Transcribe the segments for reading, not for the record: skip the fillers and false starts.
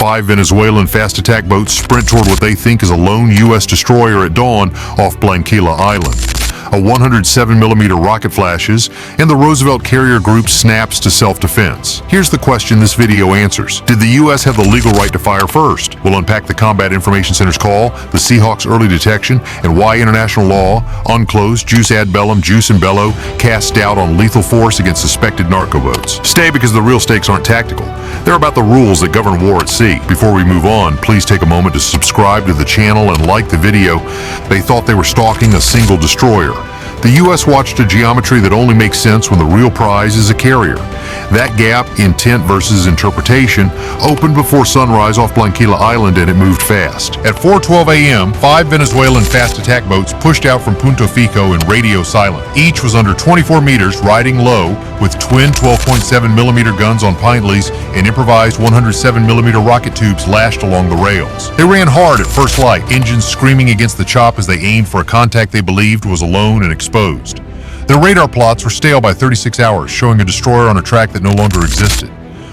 5 Venezuelan fast attack boats sprint toward what they think is a lone U.S. destroyer at dawn off Blanquilla Island. A 107mm rocket flashes, and the Roosevelt carrier group snaps to self-defense. Here's the question this video answers. Did the U.S. have the legal right to fire first? We'll unpack the Combat Information Center's call, the Seahawks' early detection, and why international law, UNCLOS, jus ad bellum, jus in bello, casts doubt on lethal force against suspected narco boats. Stay because the real stakes aren't tactical. They're about the rules that govern war at sea. Before we move on, please take a moment to subscribe to the channel and like the video. They thought they were stalking a single destroyer. The U.S. watched a geometry that only makes sense when the real prize is a carrier. That gap, intent versus interpretation, opened before sunrise off Blanquilla Island, and it moved fast. At 4:12 a.m., 5 Venezuelan fast attack boats pushed out from Punto Fico in radio silent. Each was under 24 meters, riding low, with twin 12.7mm guns on pintleys and improvised 107mm rocket tubes lashed along the rails. They ran hard at first light, engines screaming against the chop as they aimed for a contact they believed was alone and exposed. Their radar plots were stale by 36 hours, showing a destroyer on a track that no longer existed.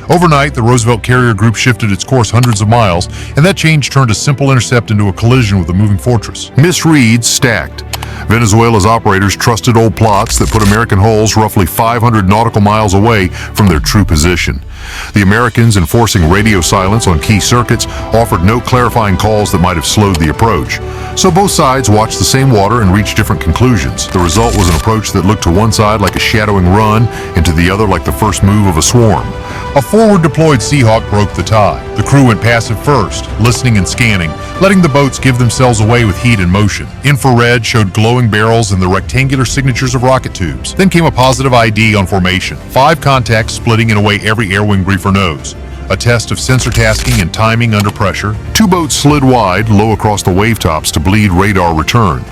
Overnight, the Roosevelt carrier group shifted its course hundreds of miles, and that change turned a simple intercept into a collision with a moving fortress. Misreads stacked. Venezuela's operators trusted old plots that put American hulls roughly 500 nautical miles away from their true position. The Americans, enforcing radio silence on key circuits, offered no clarifying calls that might have slowed the approach. So both sides watched the same water and reached different conclusions. The result was an approach that looked to one side like a shadowing run and to the other like the first move of a swarm. A forward-deployed Seahawk broke the tie. The crew went passive first, listening and scanning, letting the boats give themselves away with heat and motion. Infrared showed glowing barrels and the rectangular signatures of rocket tubes. Then came a positive ID on formation. 5 contacts splitting in a way every air-wing briefer knows. A test of sensor tasking and timing under pressure. 2 boats slid wide, low across the wave tops to bleed radar return.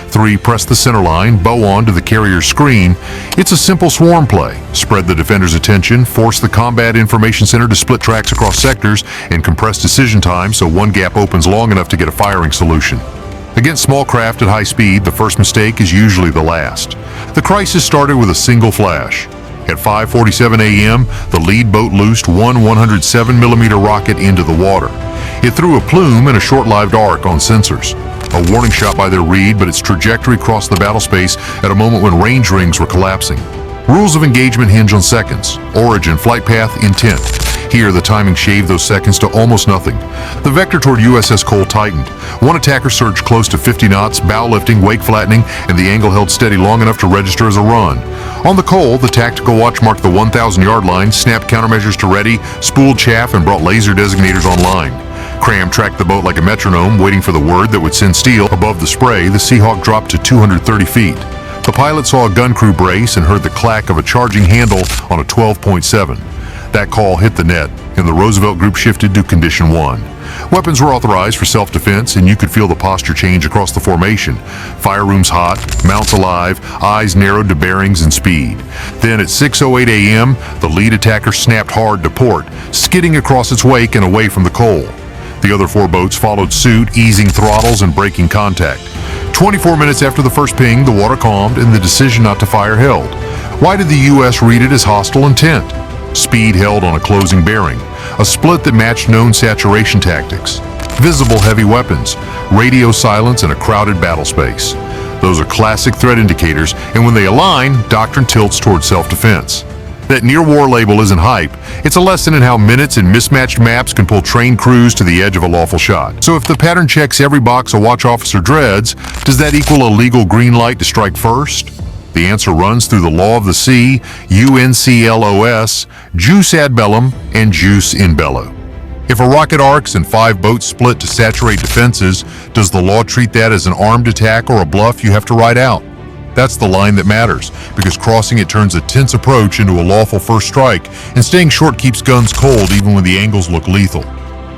3 pressed the center line, bow on to the carrier's screen. It's a simple swarm play. Spread the defender's attention, force the Combat Information Center to split tracks across sectors, and compress decision time so one gap opens long enough to get a firing solution. Against small craft at high speed, the first mistake is usually the last. The crisis started with a single flash. At 5:47 a.m., the lead boat loosed one 107mm rocket into the water. It threw a plume and a short-lived arc on sensors. A warning shot by their read, but its trajectory crossed the battle space at a moment when range rings were collapsing. Rules of engagement hinge on seconds. Origin, flight path, intent. Here, the timing shaved those seconds to almost nothing. The vector toward USS Cole tightened. One attacker surged close to 50 knots, bow lifting, wake flattening, and the angle held steady long enough to register as a run. On the Cole, the tactical watch marked the 1,000-yard line, snapped countermeasures to ready, spooled chaff, and brought laser designators online. Cram tracked the boat like a metronome, waiting for the word that would send steel. Above the spray, the Seahawk dropped to 230 feet. The pilot saw a gun crew brace and heard the clack of a charging handle on a 12.7. That call hit the net, and the Roosevelt group shifted to Condition 1. Weapons were authorized for self-defense, and you could feel the posture change across the formation. Fire rooms hot, mounts alive, eyes narrowed to bearings and speed. Then at 6:08 a.m., the lead attacker snapped hard to port, skidding across its wake and away from the Cole. The other 4 boats followed suit, easing throttles and breaking contact. 24 minutes after the first ping, the water calmed and the decision not to fire held. Why did the U.S. read it as hostile intent? Speed held on a closing bearing, a split that matched known saturation tactics, visible heavy weapons, radio silence, and a crowded battle space. Those are classic threat indicators, and when they align, doctrine tilts toward self-defense. That near-war label isn't hype. It's a lesson in how minutes and mismatched maps can pull trained crews to the edge of a lawful shot. So if the pattern checks every box a watch officer dreads, does that equal a legal green light to strike first? The answer runs through the law of the sea, UNCLOS, jus ad bellum, and jus in bello. If a rocket arcs and 5 boats split to saturate defenses, does the law treat that as an armed attack or a bluff you have to ride out? That's the line that matters, because crossing it turns a tense approach into a lawful first strike, and staying short keeps guns cold even when the angles look lethal.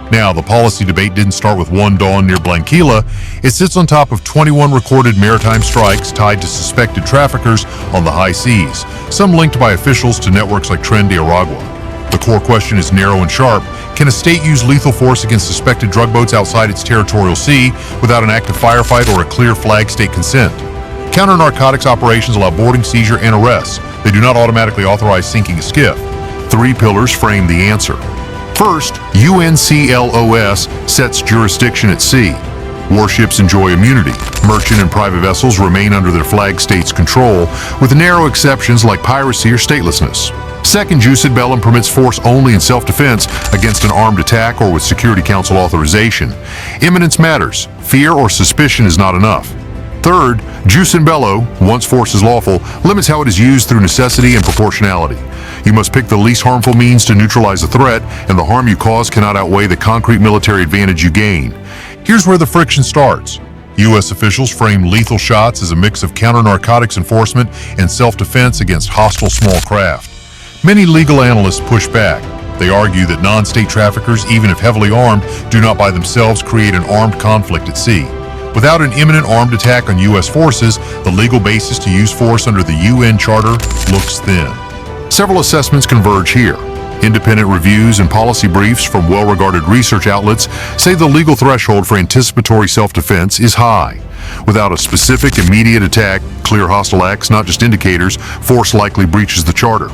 Now, the policy debate didn't start with one dawn near Blanquilla. It sits on top of 21 recorded maritime strikes tied to suspected traffickers on the high seas, some linked by officials to networks like Tren de Aragua. The core question is narrow and sharp. Can a state use lethal force against suspected drug boats outside its territorial sea without an active firefight or a clear flag state consent? Counter-narcotics operations allow boarding, seizure, and arrests. They do not automatically authorize sinking a skiff. 3 pillars frame the answer. First, UNCLOS sets jurisdiction at sea. Warships enjoy immunity. Merchant and private vessels remain under their flag state's control, with narrow exceptions like piracy or statelessness. Second, jus ad bellum permits force only in self-defense against an armed attack or with Security Council authorization. Imminence matters. Fear or suspicion is not enough. Third, jus in bello, once force is lawful, limits how it is used through necessity and proportionality. You must pick the least harmful means to neutralize a threat, and the harm you cause cannot outweigh the concrete military advantage you gain. Here's where the friction starts. U.S. officials frame lethal shots as a mix of counter-narcotics enforcement and self-defense against hostile small craft. Many legal analysts push back. They argue that non-state traffickers, even if heavily armed, do not by themselves create an armed conflict at sea. Without an imminent armed attack on U.S. forces, the legal basis to use force under the UN Charter looks thin. Several assessments converge here. Independent reviews and policy briefs from well-regarded research outlets say the legal threshold for anticipatory self-defense is high. Without a specific, immediate attack, clear hostile acts, not just indicators, force likely breaches the Charter.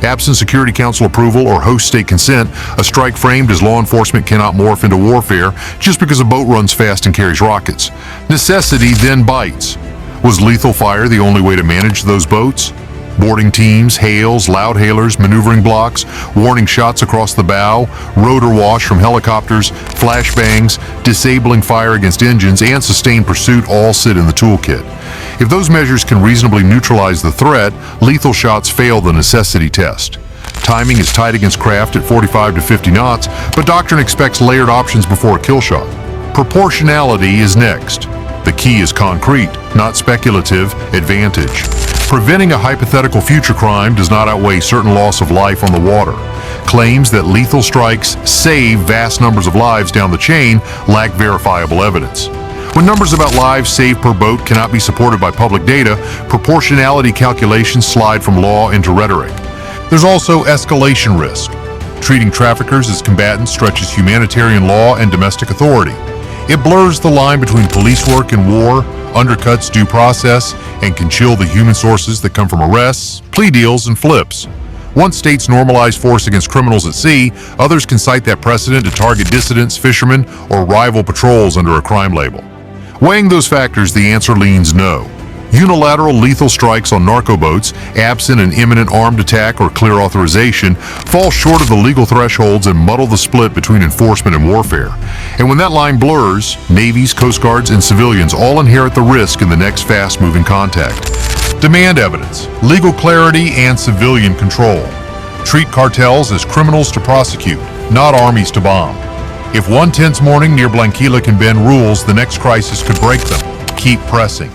Absent Security Council approval or host state consent, a strike framed as law enforcement cannot morph into warfare just because a boat runs fast and carries rockets. Necessity then bites. Was lethal fire the only way to manage those boats? Boarding teams, hails, loud hailers, maneuvering blocks, warning shots across the bow, rotor wash from helicopters, flashbangs, disabling fire against engines, and sustained pursuit all sit in the toolkit. If those measures can reasonably neutralize the threat, lethal shots fail the necessity test. Timing is tight against craft at 45 to 50 knots, but doctrine expects layered options before a kill shot. Proportionality is next. The key is concrete, not speculative, advantage. Preventing a hypothetical future crime does not outweigh certain loss of life on the water. Claims that lethal strikes save vast numbers of lives down the chain lack verifiable evidence. When numbers about lives saved per boat cannot be supported by public data, proportionality calculations slide from law into rhetoric. There's also escalation risk. Treating traffickers as combatants stretches humanitarian law and domestic authority. It blurs the line between police work and war, undercuts due process, and can chill the human sources that come from arrests, plea deals, and flips. Once states normalize force against criminals at sea, others can cite that precedent to target dissidents, fishermen, or rival patrols under a crime label. Weighing those factors, the answer leans no. Unilateral lethal strikes on narco boats, absent an imminent armed attack or clear authorization, fall short of the legal thresholds and muddle the split between enforcement and warfare. And when that line blurs, navies, coast guards, and civilians all inherit the risk in the next fast-moving contact. Demand evidence, legal clarity, and civilian control. Treat cartels as criminals to prosecute, not armies to bomb. If one tense morning near Blanquilla can bend rules, the next crisis could break them. Keep pressing.